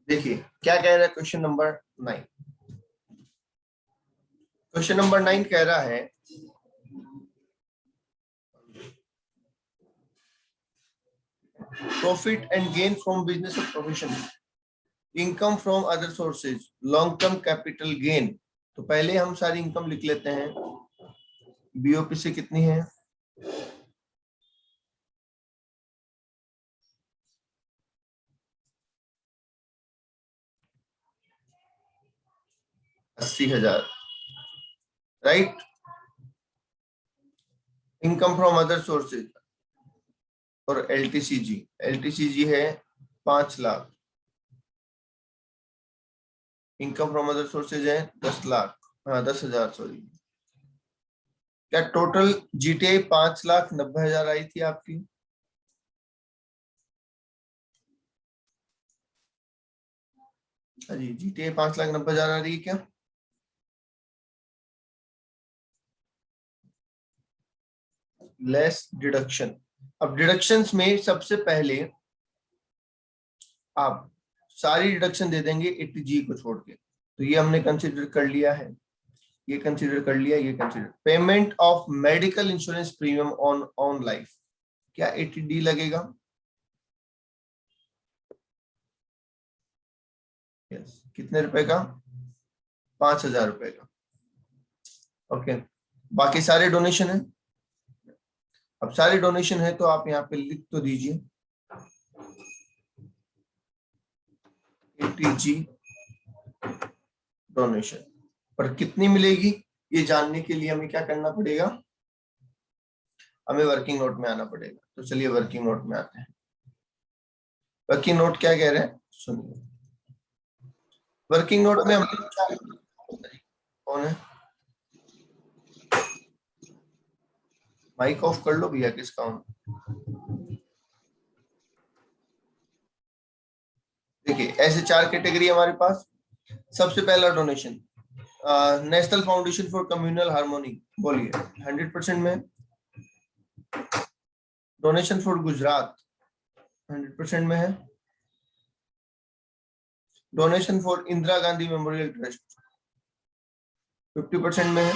देखिए क्या कह रहा है क्वेश्चन नंबर 9। क्वेश्चन नंबर 9 कह रहा है profit and gain from business और profession, income from other sources, long term capital gain. तो पहले हम सारी इनकम लिख लेते हैं। बीओपी से कितनी है? 80,000, right. Income from other sources और एलटीसीजी है 5 lakh. Income from other sources है 10 लाख, हाँ 10,000 सॉरी। क्या टोटल जीटीआई 5,90,000 आई थी आपकी? जी जीटीआई 5,90,000 आ रही है क्या? Less deduction. अब डिडक्शंस में सबसे पहले आप सारी डिडक्शन दे देंगे 80G को छोड़ के। तो ये हमने कंसिडर कर लिया है, ये कंसिडर कर लिया, ये consider. Payment of medical insurance premium on life, क्या 80D लगेगा? यस। कितने रुपए का? 5,000 रुपए का। ओके। बाकी सारे डोनेशन है। अब सारे डोनेशन है तो आप यहाँ पे लिख तो दीजिए 80G डोनेशन। पर कितनी मिलेगी ये जानने के लिए हमें क्या करना पड़ेगा? हमें वर्किंग नोट में आना पड़ेगा। तो चलिए वर्किंग नोट में आते हैं। वर्किंग नोट क्या कह रहे हैं सुनिए। वर्किंग नोट में हम कौन है? माइक ऑफ कर लो भैया किसका हूं। देखिए ऐसे 4 कैटेगरी हमारे पास। सबसे पहला donation national foundation for communal harmony, बोलिए 100% में। डोनेशन फॉर गुजरात 100% में है। Donation for Indira Gandhi memorial trust 50% में है।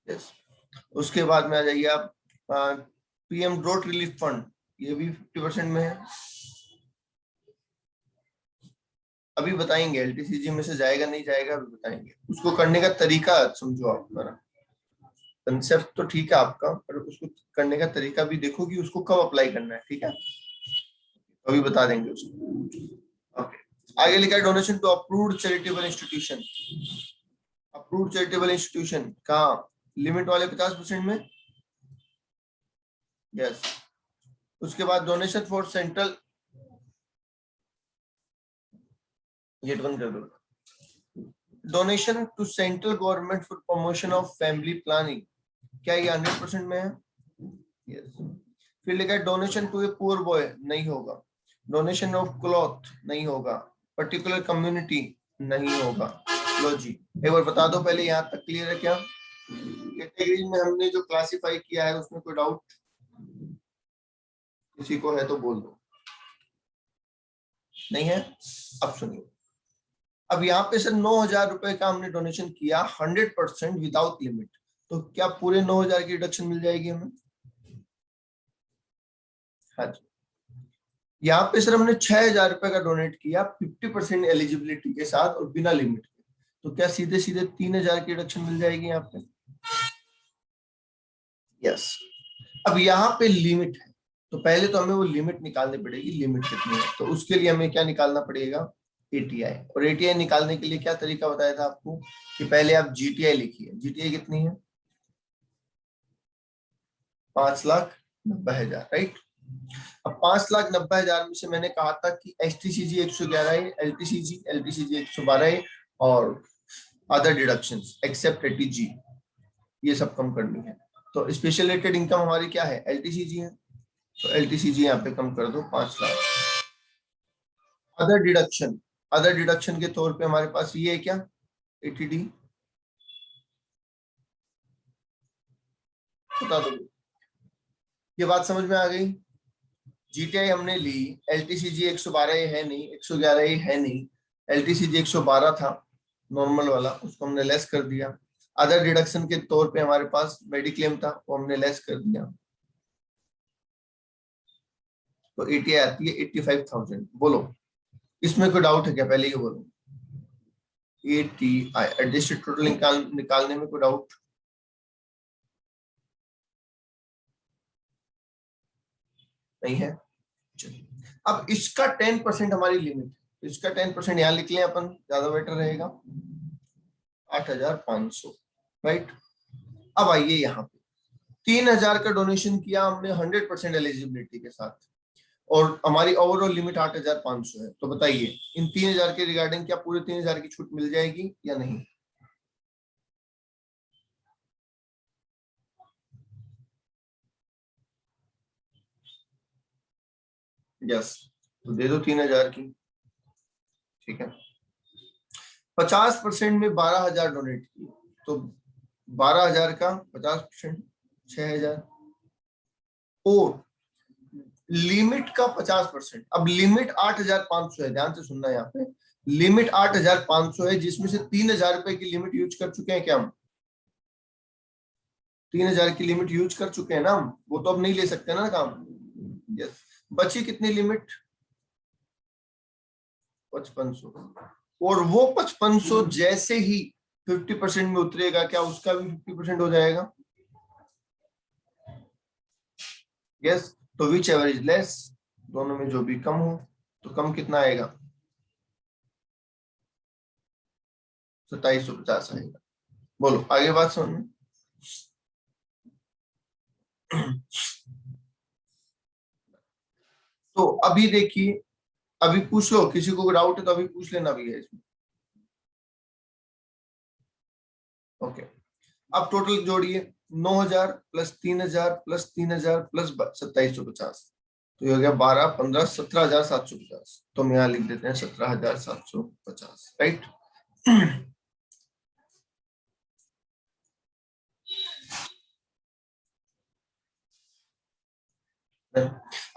यस। उसके बाद में आ जाइए आप पीएम ड्रॉट रिलीफ फंड, ये भी 50% में है। अभी बताएंगे एलटीसीजी में से जाएगा नहीं जाएगा, अभी बताएंगे। उसको करने का तरीका समझो आप मेरा। कंसेप्ट तो ठीक है आपका, पर उसको करने का तरीका भी देखो कि उसको कब अप्लाई करना है, ठीक है? अभी बता देंगे उसको। ओके। आगे लिखा है donation to approved charitable institution. Approved charitable institution कहाँ? लिमिट वाले 50% में। यस। उसके बाद डोनेशन फॉर सेंट्रल, गेट बंद कर दो। Donation to central government for promotion of family planning, क्या ये 100% में है? यस। फिर लिखा है donation to a poor boy, नहीं होगा। डोनेशन ऑफ क्लॉथ नहीं होगा। पर्टिकुलर कम्युनिटी नहीं होगा। लो जी एक बार बता दो पहले, यहाँ तक क्लियर है क्या? कैटेगरी में हमने जो क्लासिफाई किया है उसमें कोई डाउट किसी को है तो बोल दो। नहीं है? अब सुनिए। अब यहाँ पे सर 9,000 रुपए का हमने डोनेशन किया 100% विदाउट लिमिट, तो क्या पूरे 9,000 की डिडक्शन मिल जाएगी हमें? हाँ जी। यहाँ पे सर हमने 6,000 रुपए का डोनेट किया 50% एलिजिबिलिटी के साथ और बिना लिमिट के, तो क्या सीधे सीधे 3,000 की डिडक्शन मिल जाएगी यहाँ पे? यस। अब यहाँ पे लिमिट है, तो पहले तो हमें वो लिमिट निकालनी पड़ेगी। लिमिट कितनी है? तो उसके लिए हमें क्या निकालना पड़ेगा? एटीआई। और एटीआई निकालने के लिए क्या तरीका बताया था आपको कि पहले आप जीटीआई लिखिए। जीटीआई कितनी है? 5,90,000, राइट। अब 5,90,000 में से मैंने कहा था कि एसटीसीजी 111 है, एलटीसीजी 112 है, और अदर डिडक्शंस एक्सेप्ट एटीजी, ये सब कम करनी है। तो स्पेशल रेटेड इनकम हमारी क्या है? एलटीसीजी है। तो एलटीसीजी यहाँ पे कम कर दो 5 lakh. Other deduction, other deduction के तौर पे हमारे पास ये है क्या? एटीडी, बता दो। ये बात समझ में आ गई? जीटीआई हमने ली, एलटीसीजी 112 ये है नहीं, 111 ये है नहीं, एलटीसीजी 112 था नॉर्मल वाला, उसको हमने लेस कर दिया। अदर डिडक्शन के तौर पे हमारे पास मेडिक्लेम था, वो हमने लेस कर दिया, तो एटीआई आती है 85,000। बोलो इसमें कोई डाउट है क्या? पहले ये बोलो, एटीआई एडजस्टेड टोटल निकालने में कोई डाउट? नहीं है? चलिए, अब इसका 10% हमारी लिमिट, इसका 10% यहाँ लिख लें अपन, ज्यादा बेटर रहेगा, 8,500, राइट। अब आइए यहाँ पे 3,000 का डोनेशन किया हमने 100% एलिजिबिलिटी के साथ, और हमारी ओवरऑल लिमिट 8,500 है, तो बताइए इन 3,000 के रिगार्डिंग क्या पूरे 3,000 की छूट मिल जाएगी या नहीं? यस, तो दे दो 3,000 की, ठीक है। 50% में 12,000 डोनेट किए, तो 12,000 का 50% 6,000, और लिमिट का 50%। अब लिमिट 8,500 है, ध्यान से सुनना, यहाँ पे लिमिट 8,500 है, जिसमें से 3,000 रुपए की लिमिट यूज कर चुके हैं क्या हम? 3,000 की लिमिट यूज कर चुके हैं ना हम, वो तो अब नहीं ले सकते ना काम। यस, बची कितनी लिमिट? 5500, और वो 5500 जैसे ही 50% में उतरेगा, क्या उसका भी 50% हो जाएगा? यस, तो विच एवर इज लेस, दोनों में जो भी कम हो, तो कम कितना आएगा? 2750 आएगा। बोलो आगे बात समझ में? तो अभी देखिए, अभी पूछ लो, किसी को डाउट है तो अभी पूछ लेना भी है इसमें। ओके, अब टोटल जोड़िए, 9,000 प्लस 3,000 प्लस 3,000 प्लस 2750, तो ये हो गया 12, 15, 17,750। तो हम यहाँ लिख देते हैं 17,750, राइट।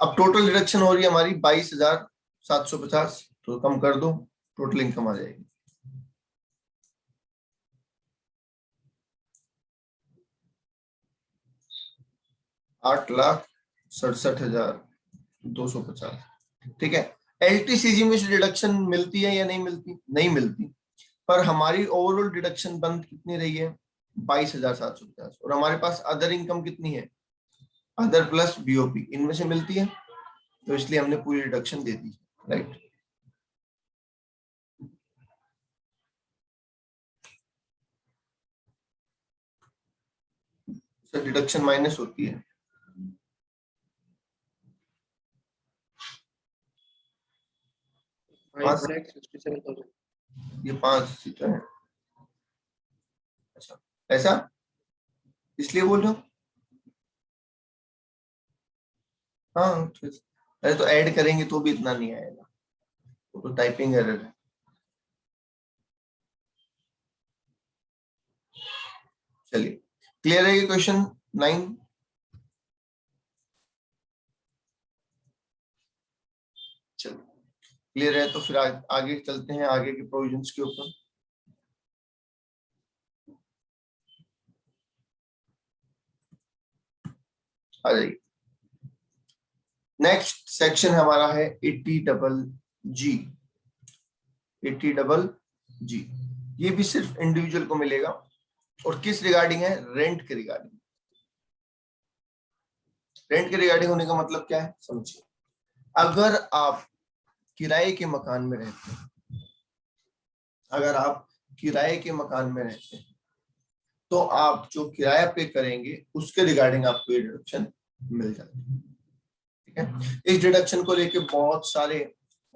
अब टोटल डिडक्शन हो रही है हमारी 22,750, तो कम कर दो, टोटल इनकम आ जाएगी 8,67,250, ठीक है। एलटीसीजी में से डिडक्शन मिलती है या नहीं मिलती? नहीं मिलती, पर हमारी ओवरऑल डिडक्शन बंद कितनी रही है? 22,750, और हमारे पास अदर इनकम कितनी है? अदर प्लस बीओपी, इनमें से मिलती है, तो इसलिए हमने पूरी डिडक्शन दे दी, राइट। सर डिडक्शन माइनस होती है, ये 5 सीटर है। अच्छा, ऐसा इसलिए बोल रहा हूँ। हाँ, अरे तो ऐड करेंगे तो भी इतना नहीं आएगा, वो तो टाइपिंग एरर है। चलिए, क्लियर है ये क्वेश्चन 9? चलो क्लियर है, तो फिर आगे चलते हैं, आगे के प्रोविजंस के ऊपर। आ जाइए, नेक्स्ट सेक्शन हमारा है 80GG। 80GG, ये भी सिर्फ इंडिविजुअल को मिलेगा, और किस रिगार्डिंग है? रेंट के रिगार्डिंग। रेंट के रिगार्डिंग होने का मतलब क्या है, समझिए। अगर आप किराए के मकान में रहते हैं, अगर आप किराए के मकान में रहते हैं, तो आप जो किराया पे करेंगे उसके रिगार्डिंग आपको ये डिडक्शन मिल जाती है, ठीक है। इस डिडक्शन को लेके बहुत सारे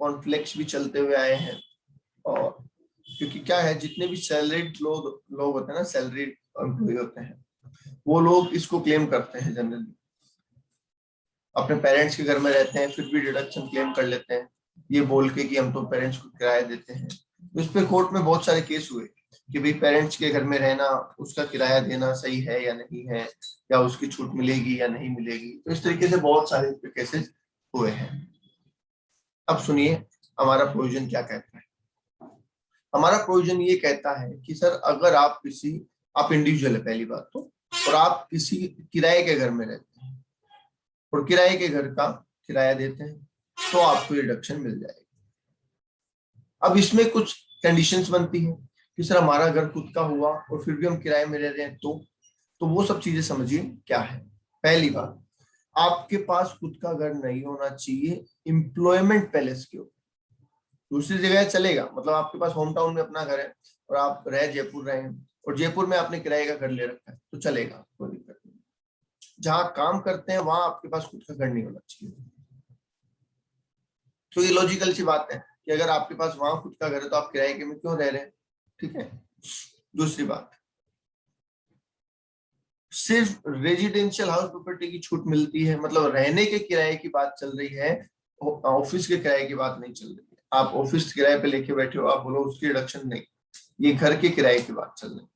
कॉन्फ्लिक्ट्स भी चलते हुए आए हैं, और क्योंकि क्या है, जितने भी सैलरीड लोग होते हैं ना, सैलरीड एम्प्लॉय होते हैं, वो लोग इसको क्लेम करते हैं जनरली। अपने पेरेंट्स के घर में रहते हैं, फिर भी डिडक्शन क्लेम कर लेते हैं, ये बोल के कि हम तो पेरेंट्स को किराया देते हैं। तो इस पे कोर्ट में बहुत सारे केस हुए, कि भाई पेरेंट्स के घर में रहना, उसका किराया देना सही है या नहीं है, या उसकी छूट मिलेगी या नहीं मिलेगी। तो इस तरीके से बहुत सारे केसेस हुए हैं। अब सुनिए हमारा प्रोविजन क्या कहता है। हमारा प्रोविजन ये कहता है कि सर अगर आप इंडिविजुअल है पहली बात तो, और आप किसी किराए के घर में रहते हैं और किराए के घर का किराया देते हैं, तो आपको रिडक्शन मिल जाएगी। अब इसमें कुछ कंडीशंस बनती हैं कि सर हमारा घर खुद का हुआ और फिर भी हम किराए में रह रहे हैं, तो वो सब चीजें समझिए क्या है। पहली बात, आपके पास खुद का घर नहीं होना चाहिए एम्प्लॉयमेंट पैलेस के ऊपर। दूसरी जगह चलेगा, मतलब आपके पास होम टाउन में अपना घर है और आप जयपुर रहे हैं और जयपुर में आपने किराए का घर ले रखा है, तो चलेगा, कोई दिक्कत नहीं। जहां काम करते हैं वहां आपके पास खुद का घर नहीं होना चाहिए। तो ये लॉजिकल सी बात है कि अगर आपके पास वहां खुद का घर है तो आप किराए के में क्यों रह रहे हैं। ठीक है। दूसरी बात, सिर्फ रेजिडेंशियल हाउस प्रॉपर्टी की छूट मिलती है, मतलब रहने के किराए की बात चल रही है, ऑफिस के किराए की बात नहीं चल रही है। आप ऑफिस किराए पे लेके बैठे हो, आप बोलो उसकी रिडक्शन नहीं, ये घर के किराए की बात चल रही है।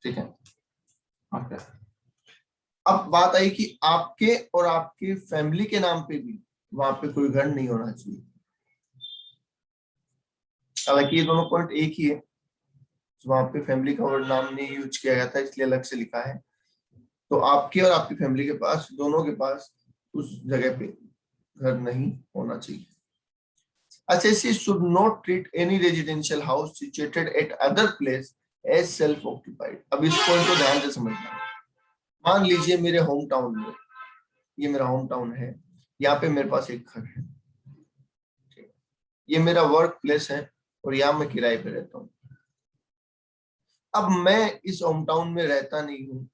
ठीक है। अब बात आई कि आपके और आपके फैमिली के नाम पे भी वहां पे कोई घर नहीं होना चाहिए। हालांकि ये दोनों पॉइंट एक ही है, वहां पे फैमिली का और नाम नहीं यूज किया गया था इसलिए अलग से लिखा है। तो आपके और आपकी फैमिली के पास, दोनों के पास उस जगह पे घर नहीं होना चाहिए। Assessee should not treat any residential house situated at other place as self occupied। अब इस पॉइंट को ध्यान से समझना। मान लीजिए मेरे होम टाउन में, ये मेरा होम टाउन है, यहाँ पे मेरे पास एक घर है, ये मेरा वर्क प्लेस है और यहाँ मैं किराए पे रहता हूँ। अब मैं इस होम टाउन में रहता नहीं हूँ,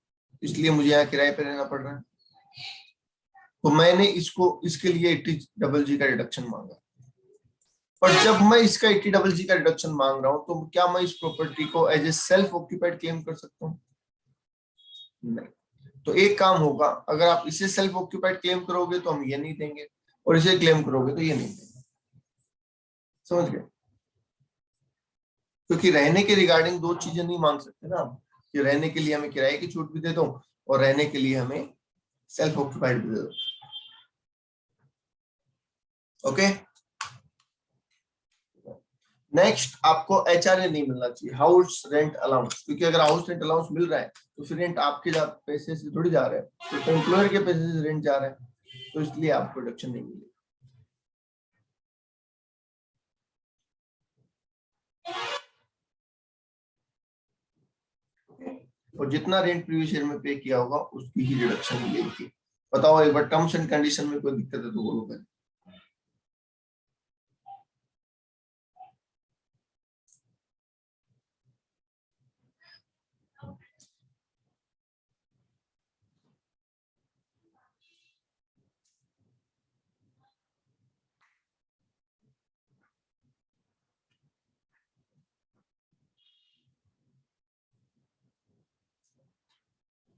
इसलिए मुझे यहाँ किराए पे रहना पड़ रहा है। तो मैंने इसके लिए 80GG का रिडक्शन मांगा, और जब मैं इसका 80GG का रिडक्शन मांग रहा हूं, तो क्या मैं इस प्रॉपर्टी को as a self occupied claim कर सकता हूँ? नहीं। तो एक काम होगा, अगर आप इसे सेल्फ ऑक्यूपाइड क्लेम करोगे तो हम ये नहीं देंगे, और इसे क्लेम करोगे तो ये नहीं देंगे। समझ गए? क्योंकि रहने के रिगार्डिंग दो चीजें नहीं मांग सकते ना आप, कि रहने के लिए हमें किराए की छूट भी दे दो और रहने के लिए हमें सेल्फ ऑक्यूपाइड भी दे दो। ओके। नेक्स्ट, आपको एचआरए नहीं मिलना चाहिए, हाउस रेंट अलाउंस। क्योंकि अगर हाउस रेंट अलाउंस मिल रहा है तो फिर रेंट आपके पैसे से थोड़ी जा रहा है, तो एम्प्लॉयर के पैसे से रेंट जा रहा है, तो इसलिए आपको रिडक्शन नहीं मिलेगी। और जितना रेंट प्रीवियस ईयर में पे किया होगा उसकी ही रिडक्शन मिलेगी। बताओ एक बार, टर्म्स एंड कंडीशन में कोई दिक्कत है तो बोलो पहले।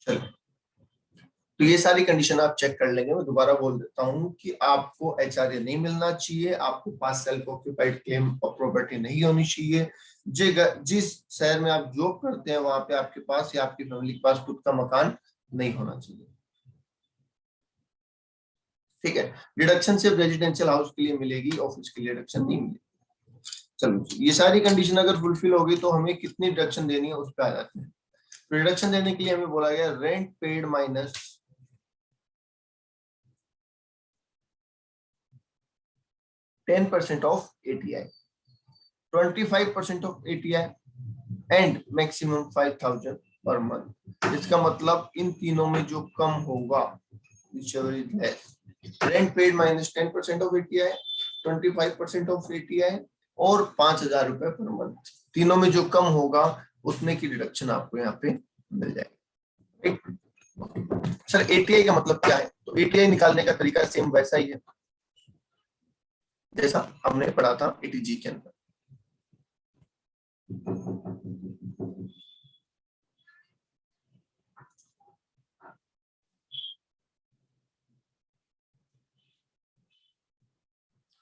चलो, तो ये सारी कंडीशन आप चेक कर लेंगे। मैं दोबारा बोल देता हूँ कि आपको एचआरए नहीं मिलना चाहिए, आपको पास self occupied claim of property नहीं होनी चाहिए, जिस शहर में आप जॉब करते हैं वहां पे आपके पास या आपकी फैमिली के पास खुद का मकान नहीं होना चाहिए। ठीक है। डिडक्शन सिर्फ रेजिडेंशियल हाउस के लिए मिलेगी, ऑफिस के लिए डिडक्शन नहीं मिलेगी। चलो, ये सारी कंडीशन अगर फुलफिल होगी तो हमें कितनी डिडक्शन देनी है उस पर आ जाते हैं। रिडक्शन देने के लिए हमें बोला गया rent paid minus 10% of ATI, 25% of ATI and maximum 5000 per month. इसका मतलब इन तीनों में जो कम होगा, rent paid minus 10% of ATI, 25% of ATI और 5000 रुपए पर मंथ, तीनों में जो कम होगा उतने की डिडक्शन आपको यहाँ पे मिल जाएगी। सर ATI का मतलब क्या है? तो ATI निकालने का तरीका सेम वैसा ही है जैसा हमने पढ़ा था ATG के अंदर।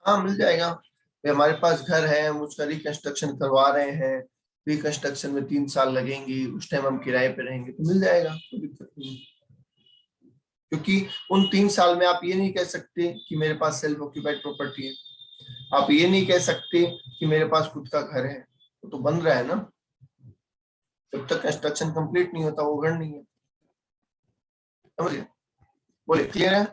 हाँ मिल जाएगा। हमारे पास घर है, हम उसका रिकंस्ट्रक्शन करवा रहे हैं, रिकंस्ट्रक्शन में 3 साल लगेंगे, उस टाइम हम किराए पे रहेंगे, तो मिल जाएगा, कोई दिक्कत नहीं। क्योंकि उन 3 साल में आप ये नहीं कह सकते कि मेरे पास सेल्फ ऑक्यूपाइड प्रॉपर्टी है, आप ये नहीं कह सकते कि मेरे पास खुद का घर है, तो बन रहा है ना, जब तक कंस्ट्रक्शन कंप्लीट नहीं होता वो घर नहीं है। समझिए, बोलिए, क्लियर है?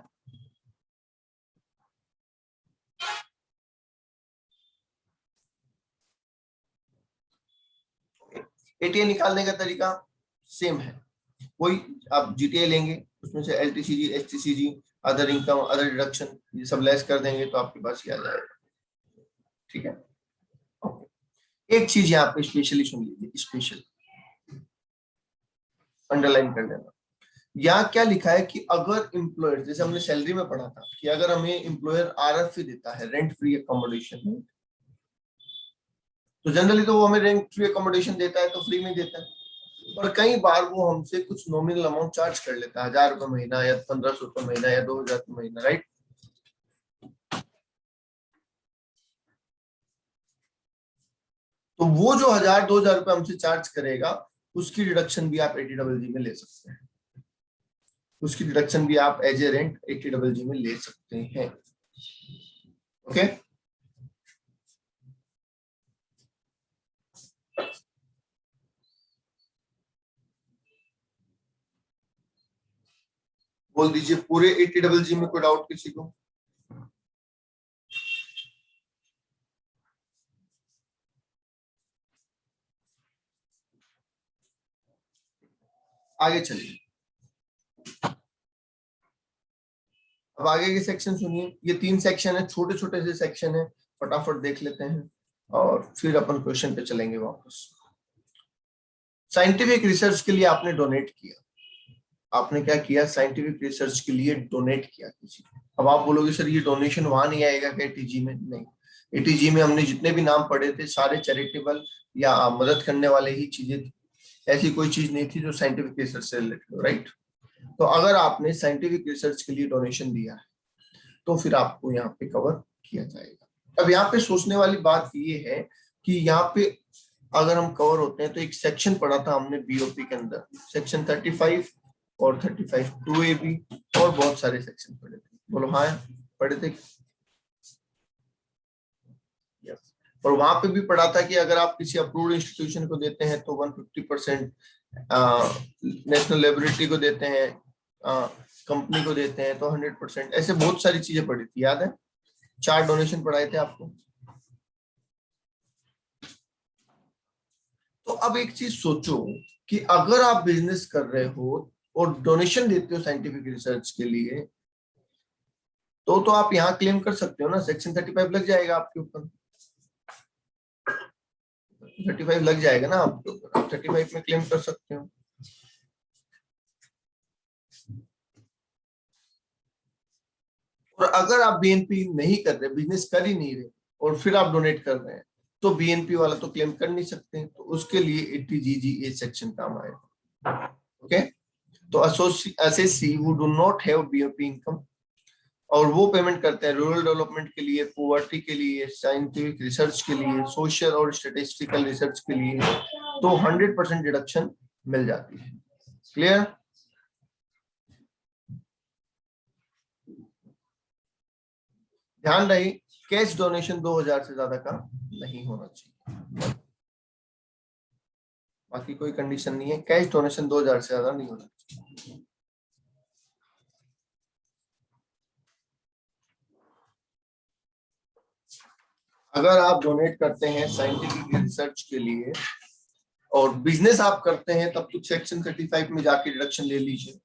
एटीए निकालने का तरीका सेम है, वही, आप जीटीए लेंगे, उसमें से LTCG, HTCG, other income, other deduction, ये सब लेस कर देंगे तो आपके पास ये आ जाएगा। ठीक है, ओके। एक चीज यहाँ पे स्पेशली सुन लीजिए, स्पेशल अंडरलाइन कर देना। यहाँ क्या लिखा है कि अगर एम्प्लॉयर, जैसे हमने सैलरी में पढ़ा था कि अगर हमें एम्प्लॉयर आरएफई देता है, रेंट फ्री अकोमोडेशन, तो जनरली तो वो हमें रेंट फ्री अकोमोडेशन देता है तो फ्री में देता है, पर कई बार वो हमसे कुछ नॉमिनल अमाउंट चार्ज कर लेता है, 1000 रुपये महीना या 1500 रुपये महीना या 2000 रुपये महीना, राइट? तो वो जो 1000-2000 रुपये हमसे चार्ज करेगा, उसकी डिडक्शन भी आप 80GG में ले सकते हैं, उसकी डिडक्शन भी आप एज ए रेंट 80GG में ले सकते हैं। ओके, बोल दीजिए पूरे 80GG में, कोई डाउट किसी को? आगे चलिए, अब आगे के सेक्शन सुनिए। ये 3 सेक्शन है, छोटे छोटे से सेक्शन है, फटाफट देख लेते हैं और फिर अपन क्वेश्चन पे चलेंगे वापस। साइंटिफिक रिसर्च के लिए आपने डोनेट किया, आपने क्या किया? साइंटिफिक रिसर्च के लिए डोनेट किया किसी को। अब आप बोलोगे सर ये डोनेशन वहां नहीं आएगा क्या एटीजी में? नहीं, एटीजी में हमने जितने भी नाम पढ़े थे सारे चैरिटेबल या मदद करने वाले ही चीजें थी, ऐसी कोई चीज नहीं थी जो साइंटिफिक रिसर्च से रिलेटेड हो, राइट? तो अगर आपने साइंटिफिक रिसर्च के लिए डोनेशन दिया है तो फिर आपको यहाँ पे कवर किया जाएगा। अब यहाँ पे सोचने वाली बात ये है कि यहाँ पे अगर हम कवर होते हैं तो एक सेक्शन पढ़ा था हमने बीओपी के अंदर, सेक्शन 35 और 35 2AB, और बहुत सारे सेक्शन पढ़े थे, बोलो हाँ पढ़े थे। यस, और वहां पे भी पढ़ा था कि अगर आप किसी अप्रूव्ड इंस्टीट्यूशन को देते हैं तो 150% नेशनल लाइबिलिटी को देते हैं, कंपनी को देते हैं तो 100%, ऐसे बहुत सारी चीजें पढ़ी थी, याद है? 4 डोनेशन पढ़ाए थे आपको। तो अब एक चीज सोचो कि अगर आप बिजनेस कर रहे हो और डोनेशन देते हो साइंटिफिक रिसर्च के लिए, तो आप यहाँ क्लेम कर सकते हो ना, सेक्शन 35 लग जाएगा आपके ऊपर, 35 लग जाएगा ना आपके ऊपर, आप 35 में क्लेम कर सकते हो। और अगर आप बीएनपी नहीं कर रहे, बिजनेस कर ही नहीं रहे, और फिर आप डोनेट कर रहे हैं, तो बीएनपी वाला तो क्लेम कर नहीं सकते, तो उसके लिए 80GG ए सेक्शन काम आएगा। ओके, तो SSC who do not have BOP income, और वो पेमेंट करते हैं रूरल डेवलपमेंट के लिए, पॉवर्टी के लिए, साइंटिफिक रिसर्च के लिए, सोशल और स्टैटिस्टिकल रिसर्च के लिए, तो 100% डिडक्शन मिल जाती है। क्लियर? ध्यान रहे, कैश डोनेशन 2000 से ज्यादा का नहीं होना चाहिए, बाकी कोई कंडीशन नहीं है, कैश डोनेशन 2000 से ज्यादा नहीं होना चाहिए। अगर आप डोनेट करते हैं साइंटिफिक रिसर्च के लिए और बिजनेस आप करते हैं, तब तो सेक्शन 35 में जाके डिडक्शन ले लीजिए,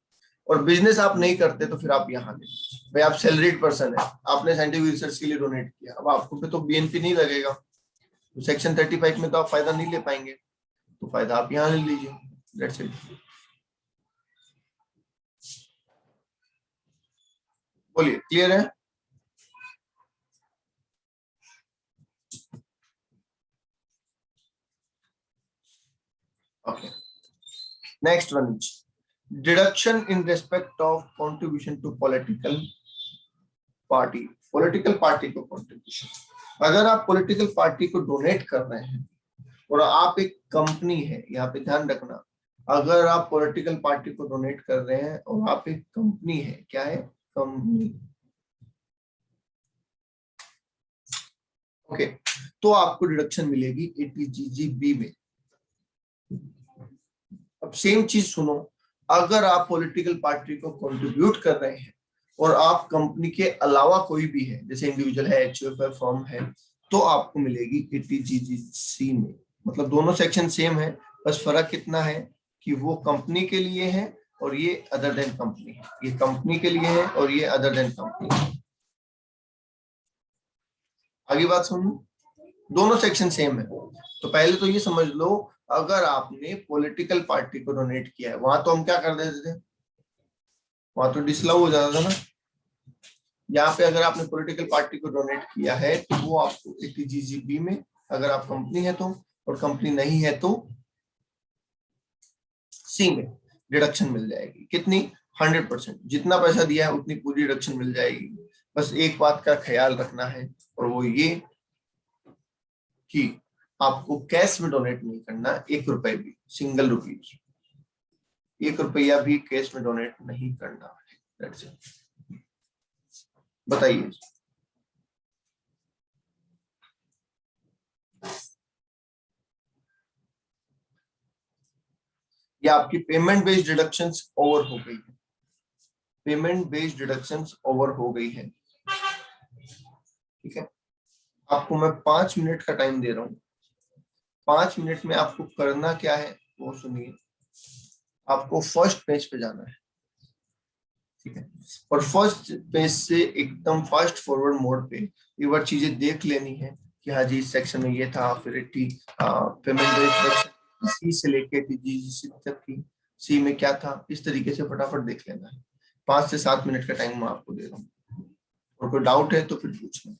और बिजनेस आप नहीं करते तो फिर आप यहाँ ले लीजिए। भाई आप सैलरीड पर्सन है, आपने साइंटिफिक रिसर्च के लिए डोनेट किया, अब आपको पे तो बीएनपी नहीं लगेगा, तो सेक्शन 35 में तो आप फायदा नहीं ले पाएंगे, तो फायदा आप यहाँ ले लीजिए, दैट्स इट। बोलिए, क्लियर है? Okay, next one, deduction in respect of contribution to political party. Political party को कंट्रीब्यूशन, अगर आप पॉलिटिकल पार्टी को डोनेट कर रहे हैं और आप एक कंपनी है, यहाँ पे ध्यान रखना, अगर आप पॉलिटिकल पार्टी को डोनेट कर रहे हैं और आप एक कंपनी है, क्या है, कंपनी, ओके, तो आपको डिडक्शन मिलेगी एटीजीजीबी में। अब सेम चीज सुनो, अगर आप पॉलिटिकल पार्टी को कंट्रीब्यूट कर रहे हैं और आप कंपनी के अलावा कोई भी है, जैसे इंडिविजुअल है, एचयूएफ है, फर्म है, तो आपको मिलेगी एटीजीजीसी में। मतलब दोनों सेक्शन सेम है, बस फर्क कितना है कि वो कंपनी के लिए है और ये अदर देन कंपनी है, ये कंपनी के लिए है और ये अदर देन कंपनी है। आगे बात सुनो, दोनों सेक्शन सेम है। तो पहले तो ये समझ लो, अगर आपने पॉलिटिकल पार्टी को डोनेट किया है, वहां तो हम क्या कर देते थे, वहां तो डिसलाउ हो जाता था ना। यहाँ पे अगर आपने पॉलिटिकल पार्टी को डोनेट किया है तो वो आपको एटीजीजीबी में, अगर आप कंपनी है तो, और कंपनी नहीं है तो सी में डिडक्शन मिल जाएगी। कितनी, 100%, जितना पैसा दिया है उतनी पूरी डिडक्शन मिल जाएगी। बस एक बात का ख्याल रखना है, और वो ये कि आपको कैश में डोनेट नहीं करना, 1 रुपए भी, सिंगल रुपीज, 1 रुपया भी कैश में डोनेट नहीं करना है। बताइए। या आपकी पेमेंट बेस्ड डिडक्शंस ओवर हो गई है, पेमेंट बेस्ड डिडक्शंस ओवर हो गई है, ठीक है। आपको मैं 5 मिनट का टाइम दे रहा हूँ, 5 मिनट में आपको करना क्या है वो सुनिए। आपको फर्स्ट पेज पे जाना है, ठीक है, और फर्स्ट पेज से एकदम फास्ट फॉरवर्ड मोड पे एक बार चीजें देख लेनी है कि हाँ जी, इस सेक्शन में ये था, फिर पेमेंट बेस्ड सी से लेके जी तक की, सी में क्या था, इस तरीके से फटाफट देख लेना है। 5 से 7 मिनट का टाइम मैं आपको दे रहा हूँ, और कोई डाउट है तो फिर पूछना।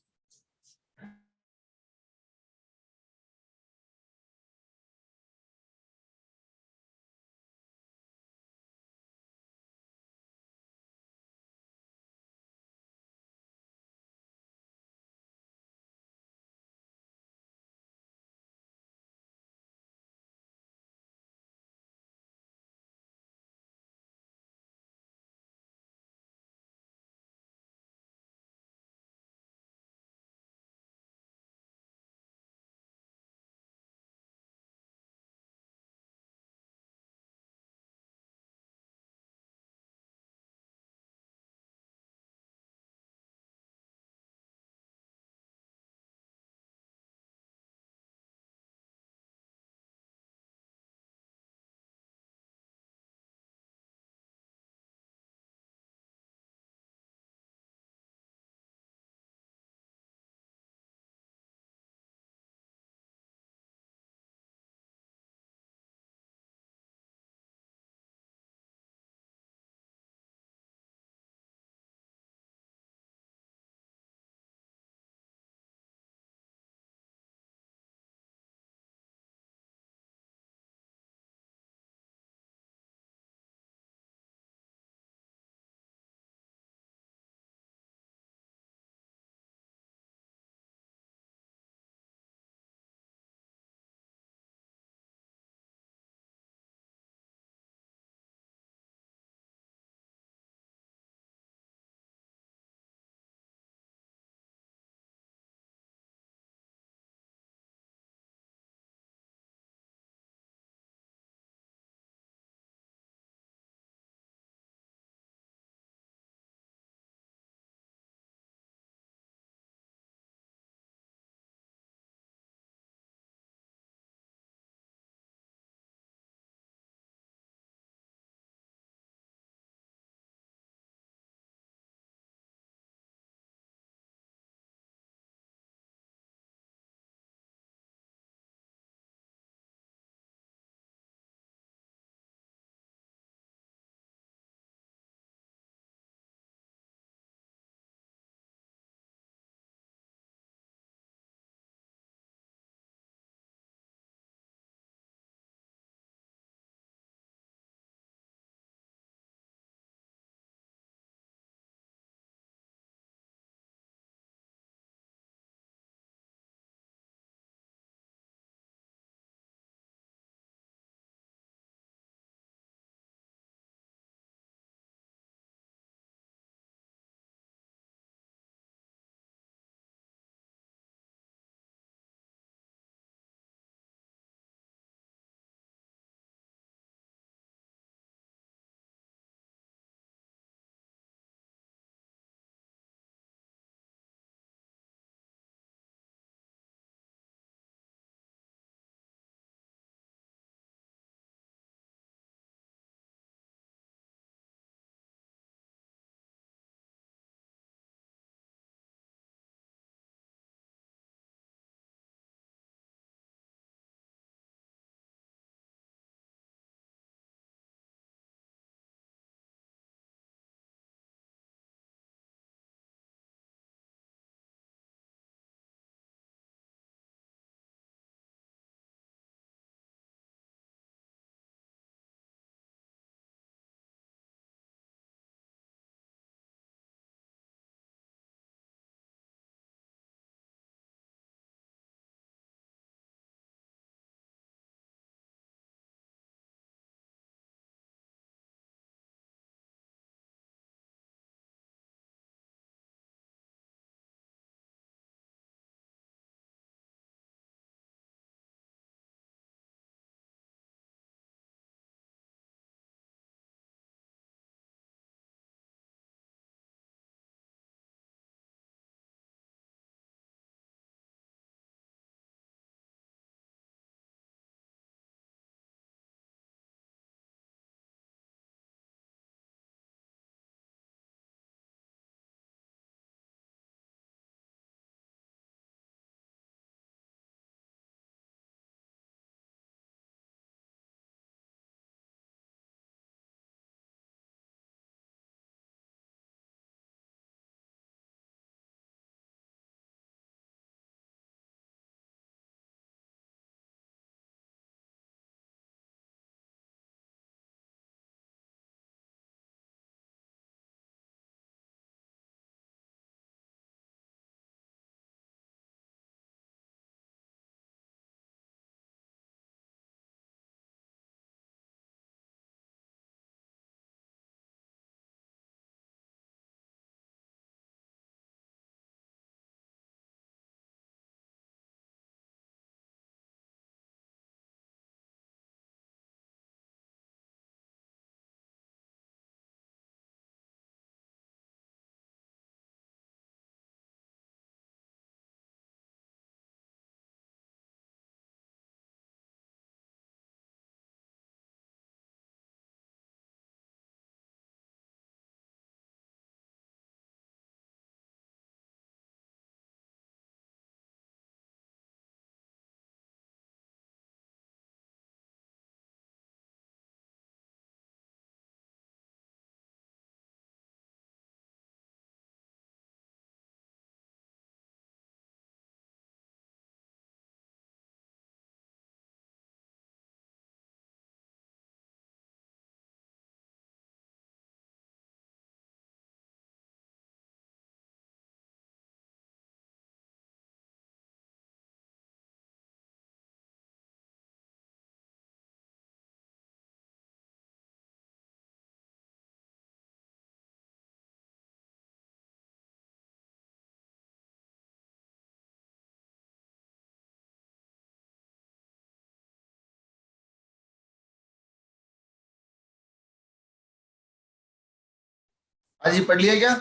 आज ही पढ़ लिया क्या?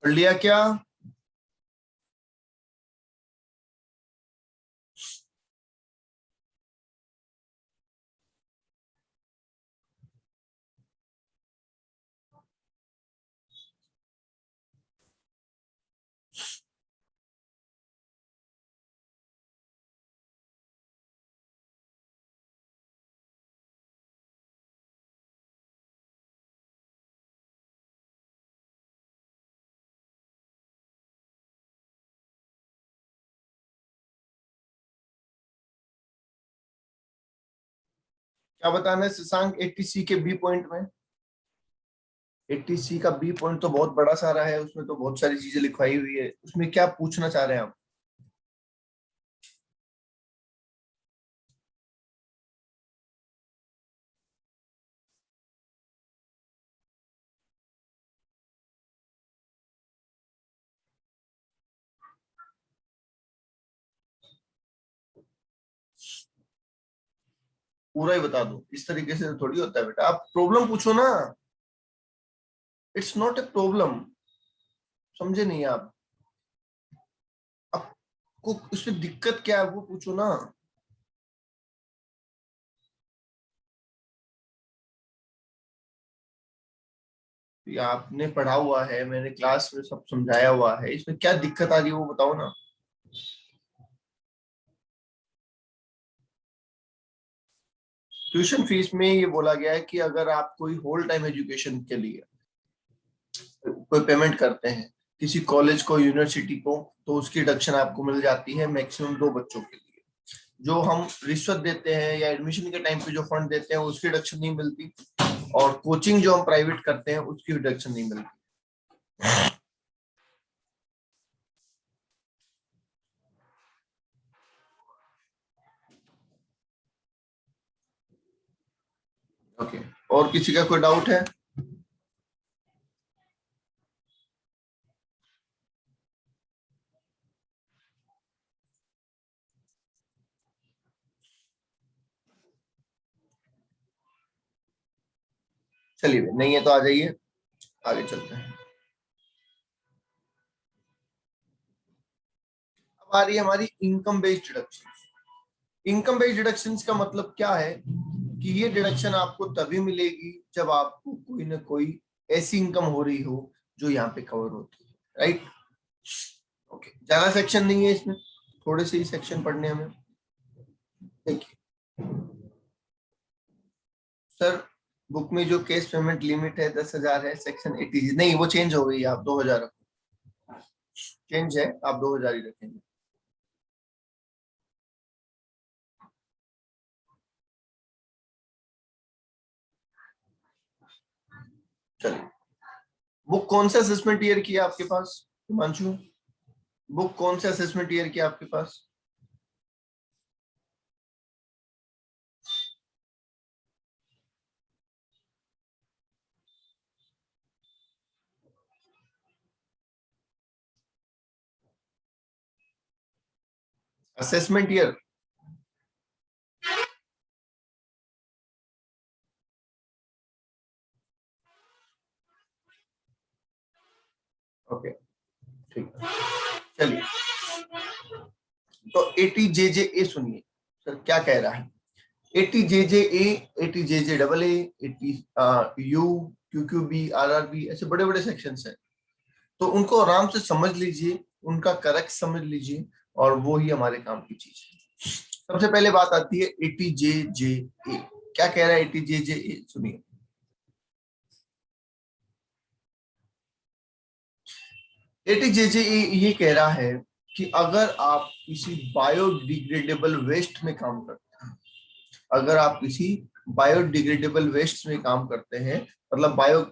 पढ़ लिया क्या? क्या बताना है शशांक 80C के बी पॉइंट में? 80C का बी पॉइंट तो बहुत बड़ा सारा है, उसमें तो बहुत सारी चीजें लिखवाई हुई है, उसमें क्या पूछना चाह रहे हैं आप? पूरा ही बता दो, इस तरीके से थोड़ी होता है बेटा, आप प्रॉब्लम पूछो ना। इट्स नॉट ए प्रॉब्लम, समझे नहीं आप? आपको उसमें दिक्कत क्या है वो पूछो ना। ये आपने पढ़ा हुआ है, मैंने क्लास में सब समझाया हुआ है, इसमें क्या दिक्कत आ रही है वो बताओ ना। ट्यूशन फीस में ये बोला गया है कि अगर आप कोई होल टाइम एजुकेशन के लिए कोई पेमेंट करते हैं किसी कॉलेज को, यूनिवर्सिटी को, तो उसकी डिडक्शन आपको मिल जाती है मैक्सिमम 2 बच्चों के लिए। जो हम रिश्वत देते हैं या एडमिशन के टाइम पे जो फंड देते हैं उसकी डिडक्शन नहीं मिलती, और कोचिंग जो हम प्राइवेट करते हैं उसकी डिडक्शन नहीं मिलती। ओके, और किसी का कोई डाउट है? चलिए, नहीं है तो आ जाइए, आगे चलते हैं। अब आ रही है हमारी income based deduction. Income based deductions का मतलब क्या है कि ये डिडक्शन आपको तभी मिलेगी जब आपको कोई ना कोई ऐसी इनकम हो रही हो जो यहाँ पे कवर होती है, राइट? ओके, ज्यादा सेक्शन नहीं है इसमें, थोड़े से ही सेक्शन पढ़ने हमें। देखिए सर, बुक में जो केस पेमेंट लिमिट है 10,000 है, सेक्शन 80 नहीं, वो चेंज हो गई है, आप 2,000 रखो। चेंज है, आप 2,000 ही रखेंगे। चलिए, बुक कौन सा असेसमेंट ईयर की है आपके पास हिमांशु? बुक कौन सा असेसमेंट ईयर की है आपके पास? Assessment year? ओके, ठीक है। चलिए, तो 80 JJA सुनिए सर क्या कह रहा है। 80 JJA, 80 JJAA, 80 U, QQB, RRB, ऐसे बड़े बड़े सेक्शंस हैं, तो उनको आराम से समझ लीजिए, उनका करेक्ट समझ लीजिए, और वो ही हमारे काम की चीज है। सबसे पहले बात आती है 80 JJA। क्या कह रहा है 80 JJA, सुनिए। 80 JJA ये कह रहा है कि अगर आप किसी बायोडिग्रेडेबल वेस्ट में काम करते हैं, अगर आप किसी बायोडिग्रेडेबल वेस्ट में काम करते हैं, मतलब बायो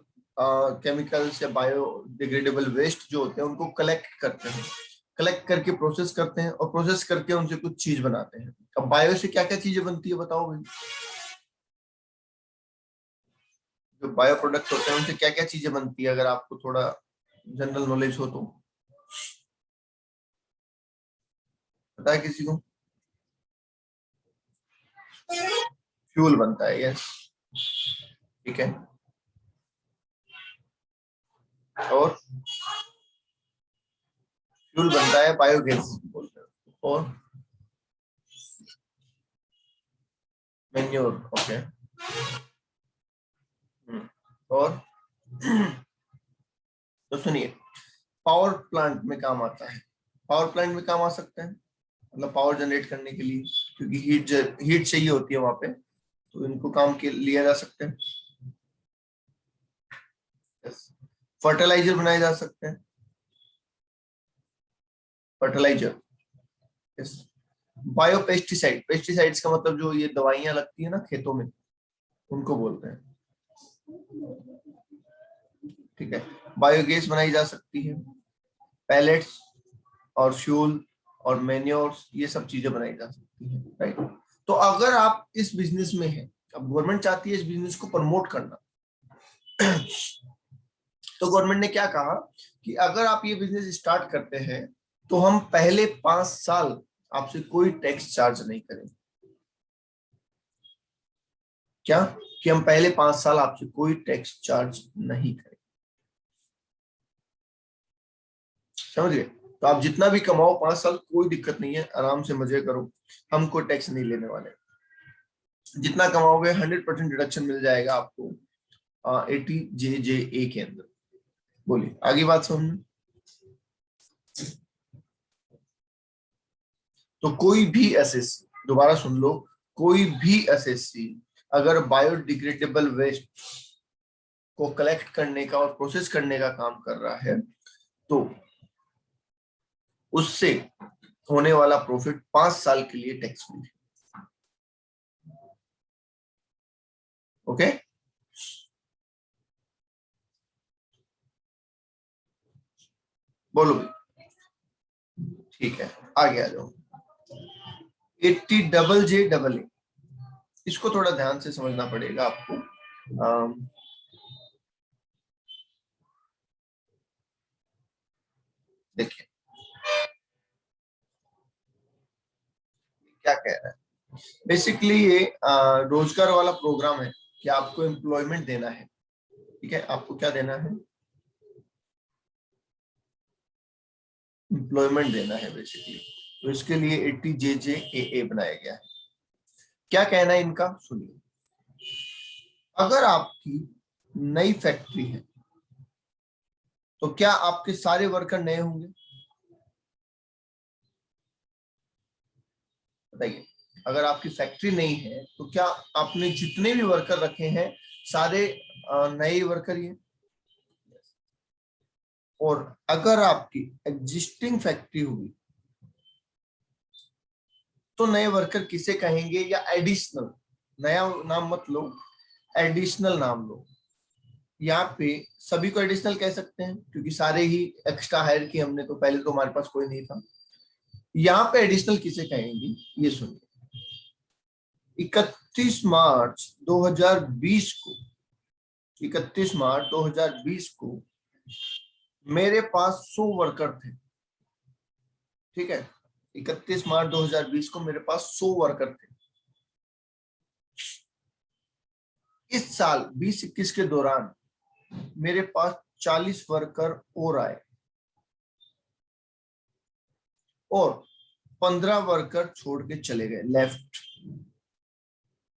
केमिकल्स या बायोडिग्रेडेबल वेस्ट जो होते हैं उनको कलेक्ट करते हैं, कलेक्ट करके प्रोसेस करते हैं, और प्रोसेस करके उनसे कुछ चीज बनाते हैं। अब बायो से क्या क्या चीजें बनती है बताओ भाई? जो बायो प्रोडक्ट होते हैं उनसे क्या क्या चीजें बनती है, अगर आपको थोड़ा जनरल नॉलेज हो तो? पता है किसी को? फ्यूल बनता है, यस, ठीक है। और फ्यूल बनता है, बायोगैस बोलते हैं। और मैन्योर, ओके। और तो सुनिए, पावर प्लांट में काम आता है। पावर प्लांट में काम आ सकता है, मतलब पावर जनरेट करने के लिए, क्योंकि हीट चाहिए होती है वहां पे, तो इनको काम के लिया जा सकता है। फर्टिलाइजर बनाए जा सकते हैं, fertiliser. Yes. Bio pesticide, pesticides का मतलब जो ये दवाइयां लगती है ना खेतों में, उनको बोलते हैं, ठीक है। बायोगैस बनाई जा सकती है, पैलेट्स और फ्यूल और मैन्योर्स, ये सब चीजें बनाई जा सकती है, राइट। तो अगर आप इस बिजनेस में हैं, अब गवर्नमेंट चाहती है इस बिजनेस को प्रमोट करना, तो गवर्नमेंट ने क्या कहा कि अगर आप ये बिजनेस स्टार्ट करते हैं तो हम पहले 5 साल आपसे कोई टैक्स चार्ज नहीं करेंगे। क्या? कि हम पहले 5 साल आपसे कोई टैक्स चार्ज नहीं करेंगे। समझ गए? तो आप जितना भी कमाओ 5 साल, कोई दिक्कत नहीं है, आराम से मजे करो, हम कोई टैक्स नहीं लेने वाले। जितना कमाओगे 100% डिडक्शन मिल जाएगा आपको 80JJA के अंदर। बोलिए आगे बात समझ। तो कोई भी एसएससी, दोबारा सुन लो, कोई भी एसएससी अगर बायोडिग्रेडेबल वेस्ट को कलेक्ट करने का और प्रोसेस करने का काम कर रहा है, तो उससे होने वाला प्रॉफिट 5 साल के लिए टैक्स फ्री। ओके, बोलो। ठीक है, आगे आ जाओ। 80JJA, इसको थोड़ा ध्यान से समझना पड़ेगा आपको। देखिए क्या कह रहा है, बेसिकली ये रोजगार वाला प्रोग्राम है कि आपको एम्प्लॉयमेंट देना है, ठीक है। आपको क्या देना है? एम्प्लॉयमेंट देना है बेसिकली। तो इसके लिए 80JJAA बनाया गया है। क्या कहना है इनका, सुनिए। अगर आपकी नई फैक्ट्री है तो क्या आपके सारे वर्कर नए होंगे? बताइए। अगर आपकी फैक्ट्री नहीं है तो क्या आपने जितने भी वर्कर रखे हैं सारे नए वर्कर ही हैं? और अगर आपकी एग्जिस्टिंग फैक्ट्री हुई तो नए वर्कर किसे कहेंगे, या एडिशनल? नया नाम मत लो, एडिशनल नाम लो। यहाँ पे सभी को एडिशनल कह सकते हैं क्योंकि सारे ही एक्स्ट्रा हायर किए हमने, तो पहले तो हमारे पास कोई नहीं था। यहाँ पे एडिशनल किसे कहेंगे ये सुनिए। 31 मार्च 2020 को, 31 मार्च 2020 को मेरे पास 100 वर्कर थे, ठीक है। 31 मार्च 2020 को मेरे पास 100 वर्कर थे। इस साल 2021 के दौरान मेरे पास 40 वर्कर और आए और 15 वर्कर छोड़ के चले गए, लेफ्ट।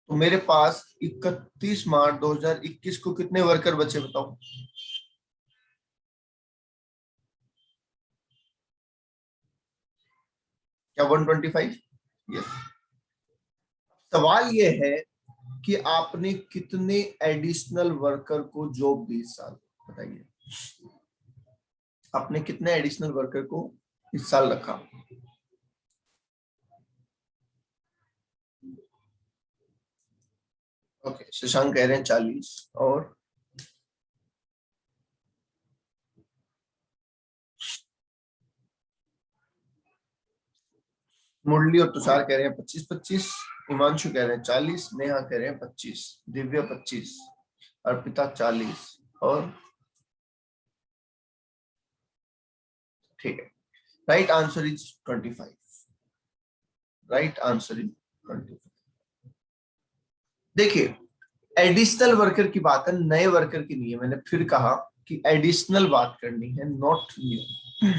तो मेरे पास 31 मार्च 2021 को कितने वर्कर बचे बताओ? क्या 125? यस। सवाल ये है कि आपने कितने एडिशनल वर्कर को जॉब दी इस साल, बताइए। आपने कितने एडिशनल वर्कर को इस साल रखा? ओके, शशांक कह रहे हैं 40, और मुरली और तुषार कह रहे हैं 25-25, हिमांशु कह रहे हैं 40, नेहा कह रहे हैं 25, दिव्या 25, अर्पिता 40, और ठीक है, right answer is 25। Right answer is 25। देखिए एडिशनल वर्कर की बात है, नए वर्कर की नहीं है। मैंने फिर कहा कि एडिशनल बात करनी है, नॉट न्यू।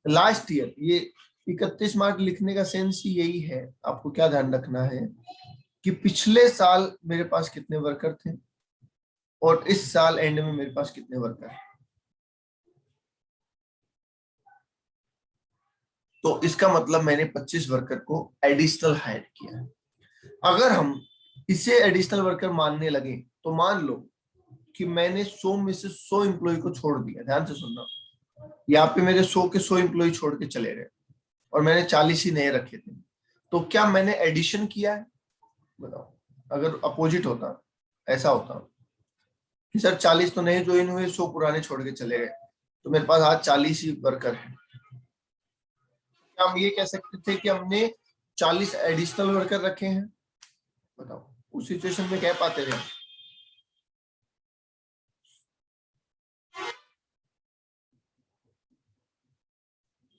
लास्ट ईयर, ये 31 मार्च लिखने का सेंस ही यही है। आपको क्या ध्यान रखना है कि पिछले साल मेरे पास कितने वर्कर थे और इस साल एंड में मेरे पास कितने वर्कर हैं। तो इसका मतलब मैंने 25 वर्कर को एडिशनल हायर किया है। अगर हम इसे एडिशनल वर्कर मानने लगे तो मान लो कि मैंने 100 में से 100 एम्प्लॉय को छोड़ दिया। ध्यान से सुनना, यहाँ पे मेरे 100 के 100 एम्प्लॉय छोड़ के चले गए और मैंने 40 ही नए रखे थे। तो क्या मैंने एडिशन किया है? बताओ। अगर अपोजिट होता, ऐसा होता कि सर 40 तो नए ज्वाइन हुए, 100 पुराने छोड़ के चले गए, तो मेरे पास आज 40 ही वर्कर है। क्या हम ये कह सकते थे कि हमने 40 एडिशनल वर्कर रखे हैं? बताओ, उस सिचुएशन में कह पाते थे?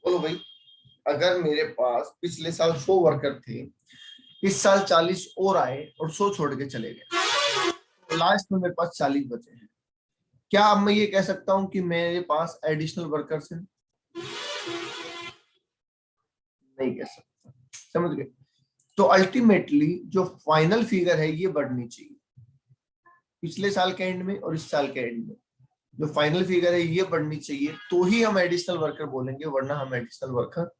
बोलो भाई। अगर मेरे पास पिछले साल 100 वर्कर थे, इस साल 40 और आए और 100 छोड़ के चले गए, तो लास्ट में मेरे पास 40 बचे हैं। क्या अब मैं ये कह सकता हूं कि मेरे पास एडिशनल वर्कर्स हैं? नहीं कह सकता। समझ गए? तो अल्टीमेटली जो फाइनल फिगर है ये बढ़नी चाहिए पिछले साल के एंड में और इस साल के एंड में। जो फाइनल फिगर है ये बढ़नी चाहिए, तो ही हम एडिशनल वर्कर बोलेंगे, वरना हम एडिशनल वर्कर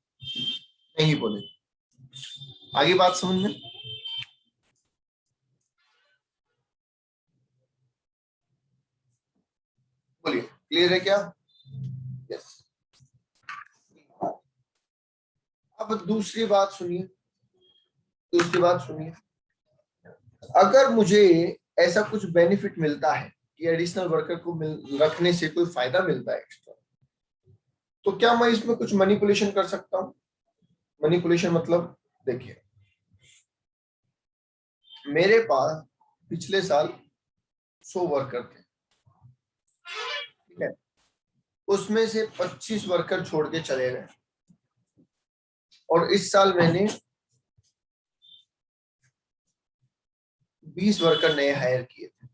नहीं बोलेंगे। आगे बात समझ में? बोलिए, क्लियर है क्या? यस। अब दूसरी बात सुनिए, दूसरी बात सुनिए। अगर मुझे ऐसा कुछ बेनिफिट मिलता है कि एडिशनल वर्कर को रखने से कोई फायदा मिलता है एक्स्ट्रा, तो क्या मैं इसमें कुछ मैनिपुलेशन कर सकता हूँ? मैनिपुलेशन मतलब, देखिए मेरे पास पिछले साल 100 वर्कर थे, ठीक है, उसमें से 25 वर्कर छोड़ के चले गए और इस साल मैंने 20 वर्कर नए हायर किए थे।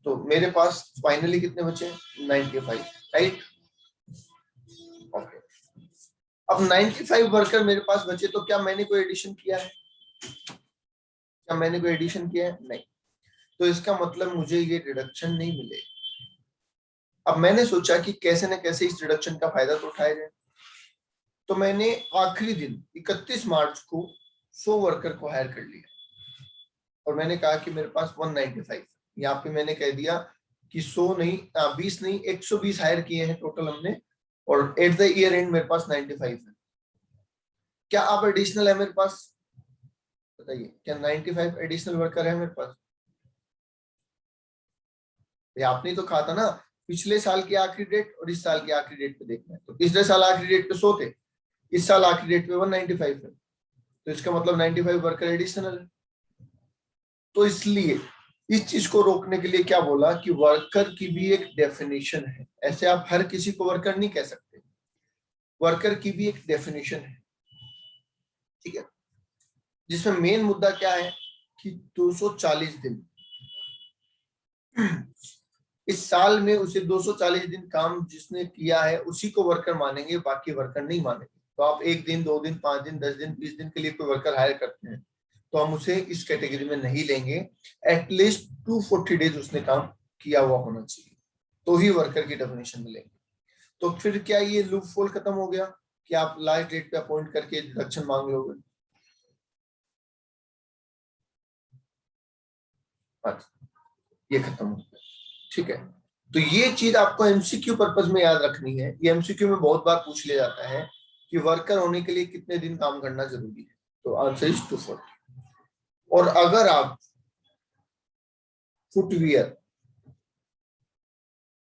तो मेरे पास फाइनली कितने बचे? 95, राइट? ओके। अब 95 वर्कर मेरे पास बचे, तो क्या मैंने कोई एडिशन किया है? क्या मैंने कोई एडिशन किया है? नहीं। तो इसका मतलब मुझे ये रिडक्शन नहीं मिले। अब मैंने सोचा कि कैसे न कैसे इस रिडक्शन का फायदा तो उठाया जाए। तो मैंने आखिरी दिन 31 मार्च को 100 वर्कर को हायर कर लिया और मैंने कहा कि मेरे पास 195। यहाँ पे मैंने कह दिया कि 100 नहीं, 20 नहीं, 120 हायर किए हैं टोटल हमने, और एट द ईयर एंड मेरे पास 95 है। क्या अब एडिशनल है मेरे पास? बताइए, क्या 95 एडिशनल वर्कर है मेरे पास? ये आपने तो कहा था ना, पिछले साल की आखिरी डेट और इस साल की आखिरी डेट पे देखना है। तो पिछले साल आखिरी डेट पे 100 थे, इस साल आखिरी डेट पे 195 है, तो इसका मतलब 95 वर्कर एडिशनल है। तो इसलिए इस चीज को रोकने के लिए क्या बोला कि वर्कर की भी एक डेफिनेशन है। ऐसे आप हर किसी को वर्कर नहीं कह सकते, वर्कर की भी एक डेफिनेशन है, ठीक है? जिसमें मेन मुद्दा क्या है कि 240 दिन, इस साल में उसे 240 दिन काम जिसने किया है उसी को वर्कर मानेंगे, बाकी वर्कर नहीं मानेंगे। तो आप 1 दिन, 2 दिन, 5 दिन, 10 दिन, 20 दिन के लिए कोई वर्कर हायर करते हैं तो हम उसे इस कैटेगरी में नहीं लेंगे। एटलीस्ट 240 डेज उसने काम किया हुआ होना चाहिए, तो ही वर्कर की डेफिनेशन मिलेंगे। तो फिर क्या ये लूप होल खत्म हो गया कि आप लास्ट डेट पे अपॉइंट करके डिडक्शन मांग लोगे? अच्छा, ये खत्म हो गया, ठीक है। तो ये चीज आपको एमसीक्यू पर्पज में याद रखनी है। ये एमसीक्यू में बहुत बार पूछ लिया जाता है कि वर्कर होने के लिए कितने दिन काम करना जरूरी है। तो आंसर इज 240। और अगर आप फुटवियर,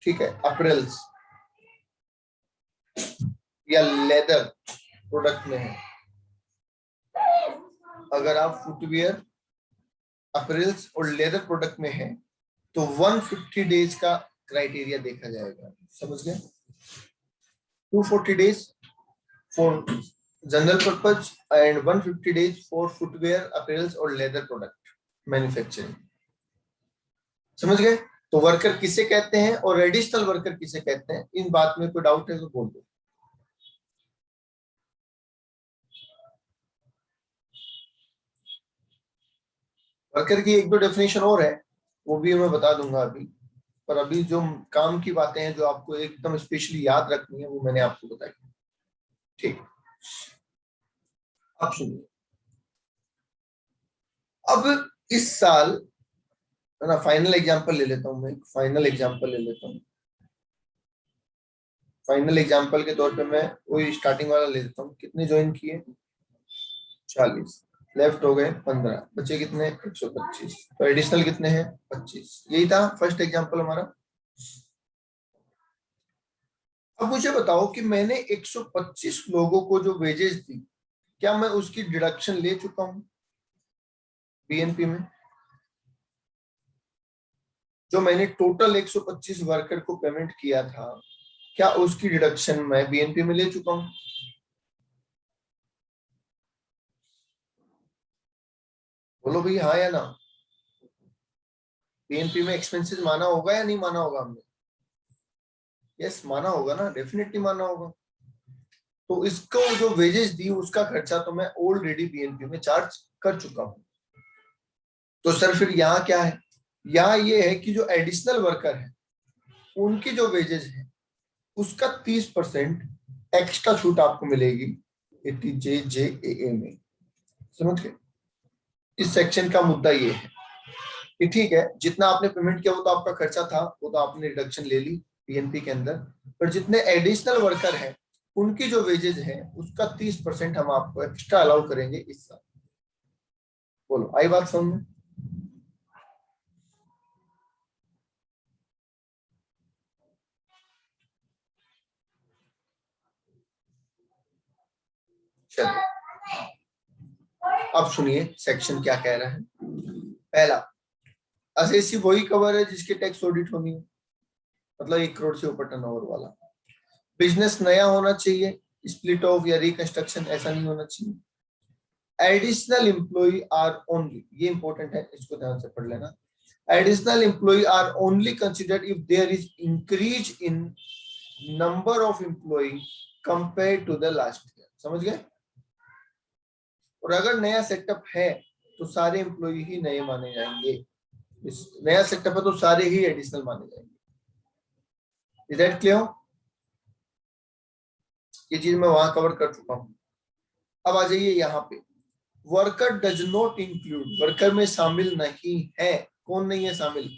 ठीक है, अपरेल्स या लेदर प्रोडक्ट में है, अगर आप फुटवियर, अपरेल्स और लेदर प्रोडक्ट में है, तो 150 डेज का क्राइटेरिया देखा जाएगा। समझ गए? 240 days for general purpose and 150 days for footwear apparels और लेदर प्रोडक्ट मैन्युफैक्चरिंग। समझ गए? तो वर्कर किसे कहते हैं और एडिशनल वर्कर किसे कहते हैं, इन बात में कोई डाउट है तो बोल दो। वर्कर की एक दो डेफिनेशन और है, वो भी मैं बता दूंगा अभी, पर अभी जो काम की बातें हैं जो आपको एकदम स्पेशली याद रखनी है वो मैंने आपको बताई। ठीक, आप सुनिए। अब इस साल है ना, फाइनल एग्जांपल ले लेता हूं मैं, फाइनल एग्जांपल ले लेता हूं। फाइनल एग्जांपल के तौर पे मैं वही स्टार्टिंग वाला ले लेता हूं। कितने ज्वाइन किए? 40। लेफ्ट हो गए 15, बचे कितने? 125। तो एडिशनल कितने हैं? 25। यही था फर्स्ट एग्जांपल हमारा। अब मुझे बताओ कि मैंने 125 लोगों को जो वेजेस दी, क्या मैं उसकी डिडक्शन ले चुका हूं बीएनपी में? जो मैंने टोटल 125 वर्कर को पेमेंट किया था, क्या उसकी डिडक्शन मैं बीएनपी में ले चुका हूं? बोलो भाई हाँ या ना। बीएनपी में एक्सपेंसेस माना होगा या नहीं माना होगा हमने? यस, माना होगा ना, डेफिनेटली माना होगा। तो इसको जो वेजेस दी उसका खर्चा तो मैं ऑलरेडी बीएनपी में चार्ज कर चुका हूं। तो सर फिर यहाँ क्या है? यहाँ ये है कि जो एडिशनल वर्कर है उनकी जो वेजेस है उसका 30% एक्स्ट्रा छूट आपको मिलेगी 80JJAA में। समझ गए? इस सेक्शन का मुद्दा ये है कि ठीक है, जितना आपने पेमेंट किया वो तो आपका खर्चा था, वो तो आपने रिडक्शन ले ली पीएनपी के अंदर, पर जितने एडिशनल वर्कर हैं उनकी जो वेजेज है उसका 30% हम आपको एक्स्ट्रा अलाउ करेंगे इस साल। बोलो, आई बात समझ में? चलिए अब सुनिए सेक्शन क्या कह रहा है। पहला, असेसी वही कवर है जिसके टैक्स ऑडिट होनी है, मतलब 1 करोड़ से ऊपर टर्नओवर वाला। बिजनेस नया होना चाहिए, स्प्लिट ऑफ या रिकंस्ट्रक्शन ऐसा नहीं होना चाहिए। एडिशनल एम्प्लॉय आर ओनली, ये इंपॉर्टेंट है, इसको ध्यान से पढ़ लेना। Additional employee are only considered if there is increase in number of employee compare to the last year. समझ गए? और अगर नया सेटअप है तो सारे एम्प्लॉय ही नए माने जाएंगे। इस नया सेटअप है तो सारे ही एडिशनल माने जाएंगे। Is that clear? ये चीज मैं वहां कवर कर चुका हूं। अब आ जाइए यहाँ पे, worker does not include, worker में शामिल नहीं है। कौन नहीं है शामिल?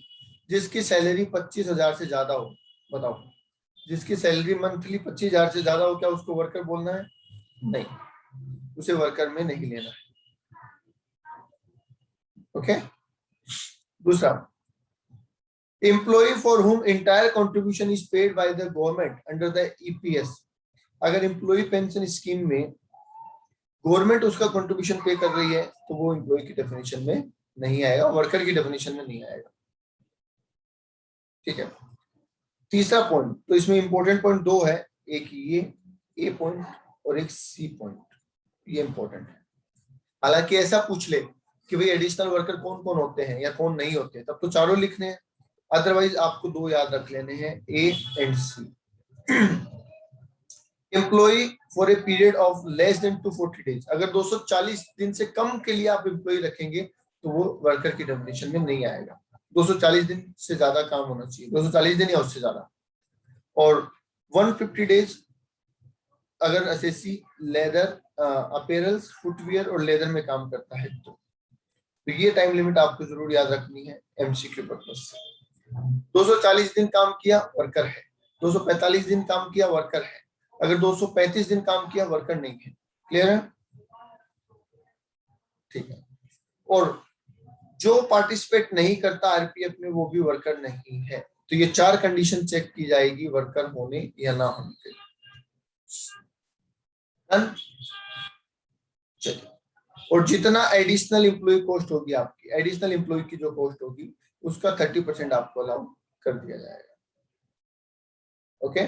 जिसकी सैलरी 25,000 से ज्यादा हो। बताओ, जिसकी सैलरी मंथली 25,000 से ज्यादा हो, क्या उसको वर्कर बोलना है? नहीं, उसे वर्कर में नहीं लेना है। ओके। दूसरा, employee for whom entire contribution is paid by the government under the EPS. अगर एम्प्लॉय पेंशन स्कीम में गवर्नमेंट उसका कंट्रीब्यूशन पे कर रही है तो वो एम्प्लॉय की डेफिनेशन में नहीं आएगा, वर्कर की डेफिनेशन में नहीं आएगा। ठीक है। तीसरा पॉइंट, तो इसमें इंपॉर्टेंट पॉइंट दो है, एक ये ए पॉइंट और एक सी पॉइंट, ये इंपॉर्टेंट है। हालांकि ऐसा पूछ ले कि भाई एडिशनल वर्कर कौन कौन होते हैं या कौन नहीं होते, तब तो चारों लिखने हैं, अदरवाइज आपको दो याद रख लेने हैं, A and C. Employee for a period of less than 240 days, अगर 240 दिन से कम के लिए आप एम्प्लॉय रखेंगे तो वो वर्कर की डेफिनेशन में नहीं आएगा। 240 दिन से ज्यादा काम होना चाहिए, 240 दिन या उससे ज्यादा। और 150 डेज अगर एसएससी लेदर अपैरल्स फुटवियर और लेदर में काम करता है तो ये टाइम लिमिट आपको जरूर याद रखनी है एमसीक्यू पर्पस से। 240 दिन काम किया वर्कर है, 245 दिन काम किया वर्कर है, अगर 235 दिन काम किया वर्कर नहीं है। क्लियर है? ठीक है। और जो पार्टिसिपेट नहीं करता आरपीएफ में वो भी वर्कर नहीं है। तो ये चार कंडीशन चेक की जाएगी वर्कर होने या ना होने के लिए। चलिए, और जितना एडिशनल एम्प्लॉय कॉस्ट होगी आपकी, एडिशनल एम्प्लॉय की जो कॉस्ट होगी उसका 30% आपको अलाउ कर दिया जाएगा। ओके।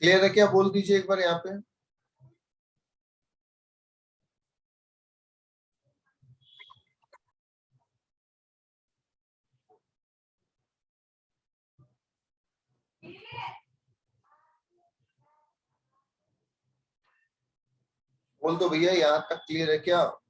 क्लियर है क्या? बोल दीजिए एक बार यहाँ पे। बोल दो भैया, यहाँ तक क्लियर है क्या?